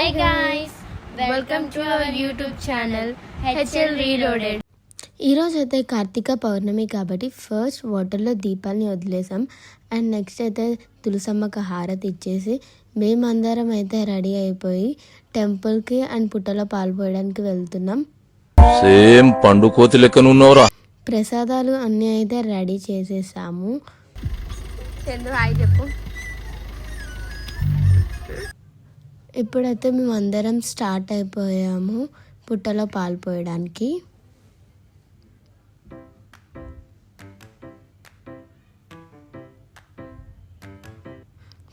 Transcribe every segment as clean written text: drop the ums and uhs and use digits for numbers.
Hi guys, welcome to our YouTube channel HL Reloaded. ఈరోజు అయితే కార్తీక పౌర్ణమి కాబట్టి ఫస్ట్ వాటర్లో దీపాన్ని వదిలేసాం. అండ్ నెక్స్ట్ అయితే తులసమ్మకు హారతి ఇచ్చేసి మేమందరం అయితే రెడీ అయిపోయి టెంపుల్కి అండ్ పుట్టలో పాల్పోయడానికి వెళ్తున్నాం. సేమ్ పండు కోతి లెక్కనున్నవరా. ప్రసాదాలు అన్నీ అయితే రెడీ చేసేసాము. చెప్పు. ఇప్పుడైతే మేము అందరం స్టార్ట్ అయిపోయాము పుట్టలో పాల్పోయడానికి.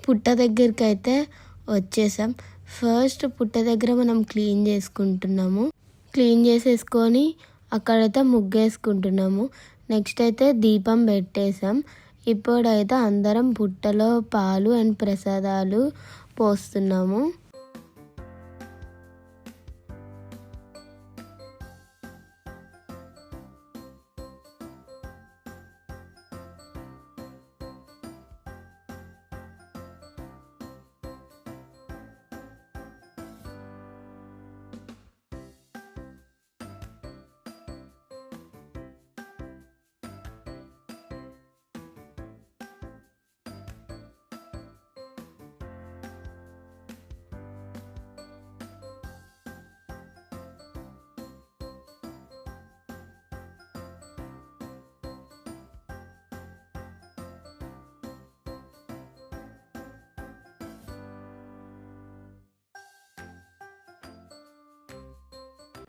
పుట్ట దగ్గరికి అయితే వచ్చేసాం. ఫస్ట్ పుట్ట దగ్గర మనం క్లీన్ చేసుకుంటున్నాము. క్లీన్ చేసేసుకొని అక్కడైతే ముగ్గేసుకుంటున్నాము. నెక్స్ట్ అయితే దీపం పెట్టేసాం. ఇప్పుడైతే అందరం పుట్టలో పాలు అండ్ ప్రసాదాలు పోస్తున్నాము.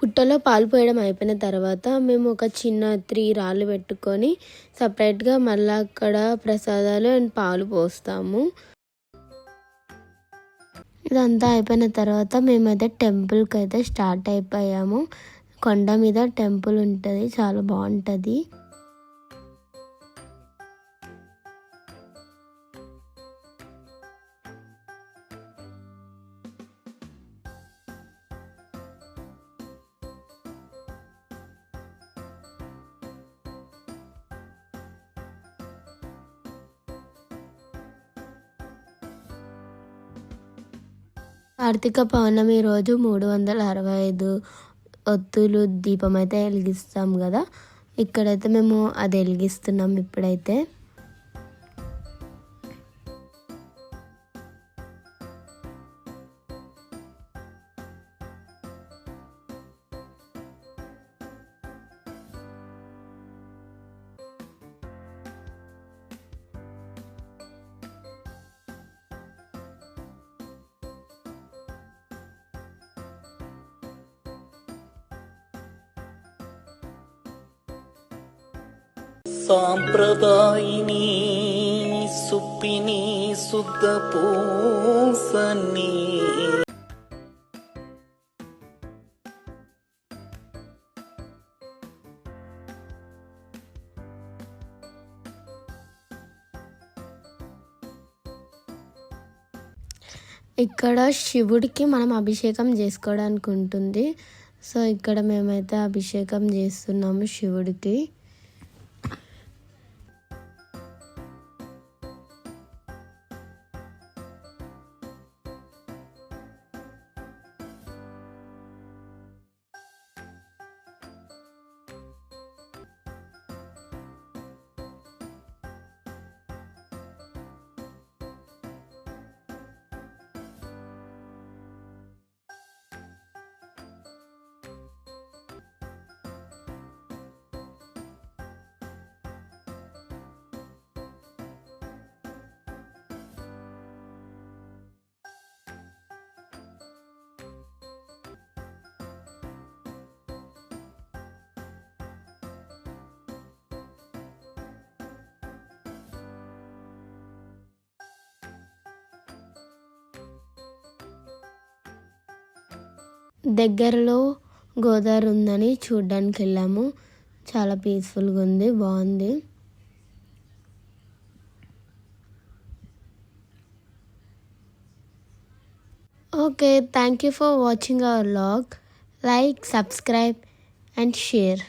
పుట్టలో పాలు పోయడం అయిపోయిన తర్వాత మేము ఒక చిన్న 3 రాళ్ళు పెట్టుకొని సపరేట్గా మళ్ళీ అక్కడ ప్రసాదాలు అండ్ పాలు పోస్తాము. ఇదంతా అయిపోయిన తర్వాత మేమైతే టెంపుల్కి అయితే స్టార్ట్ అయిపోయాము. కొండ మీద టెంపుల్ ఉంటుంది, చాలా బాగుంటుంది. కార్తీక పౌర్ణమి రోజు 365 ఒత్తులు దీపం అయితే వెలిగిస్తాం కదా. ఇక్కడైతే మేము అది వెలిగిస్తున్నాం ఇప్పుడైతే. సాంప్రదాయిని సుప్పిని శుద్ధ పూసని ఇక్కడ శివుడికి మనం అభిషేకం చేసుకోవడానికి ఉంటుంది. సో ఇక్కడ మేమైతే అభిషేకం చేస్తున్నాము శివుడికి. దగ్గరలో గోదావరి ఉందని చూడ్డానికి వెళ్ళాము. చాలా పీస్ఫుల్గా ఉంది, బాగుంది. Okay, thank you for watching our vlog. Like, subscribe and share.